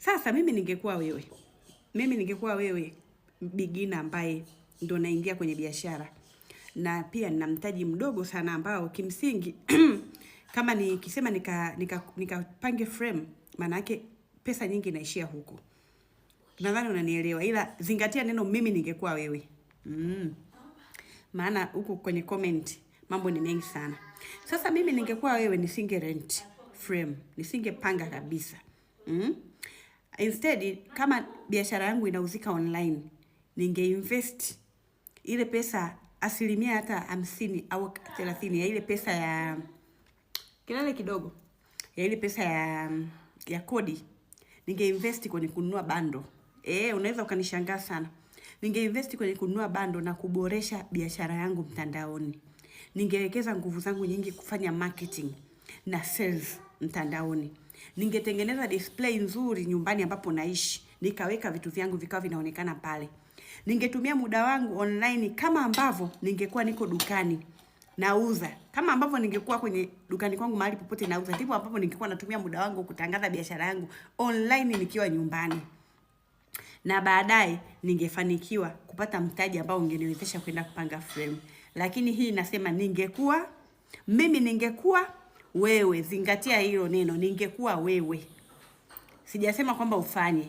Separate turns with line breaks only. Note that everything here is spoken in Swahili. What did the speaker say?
Sasa mimi ningekuwa wewe beginner ambaye ndo naingia kwenye biashara, na pia nina mtaji mdogo sana ambao kimsingi kama nikisema nikapange frame, maana yake pesa nyingi inaishia huko. Nadhani unanielewa, ila zingatia neno mimi ningekuwa wewe. Maana huko kwenye comment mambo ni mengi sana. Sasa mimi ningekuwa wewe nisinge rent frame, nisingepanga kabisa. Instead, kama biashara yangu inauzika online, ningeinvest ile pesa asilimia hata 50 au 30 ya ile pesa ya kilele kidogo ya ile pesa ya kodi, ningeinvest kwenye kununua bando. Unaweza ukanishangaa sana. Ningeinvest kwenye kununua bando na kuboresha biashara yangu mtandaoni. Ningewekeza nguvu zangu nyingi kufanya marketing na sales mtandaoni. Ningetengeneza display nzuri nyumbani ambapo naishi, nikaweka vitu vyangu vikawa vinaonekana pale. Ningetumia muda wangu online kama ambavyo ningekuwa niko dukani nauza. Kama ambavyo ningekuwa kwenye dukani kwangu mahali popote nauza, ndipo ambapo ningekuwa natumia muda wangu kutangaza biashara yangu online nikiwa nyumbani. Na baadaye ningefanikiwa kupata mtaji ambao ungeniwezesha kwenda kupanga frame. Lakini hii nasema mimi ningekuwa wewe, zingatia hilo neno, ningekuwa wewe. Sijasema kwamba ufanye.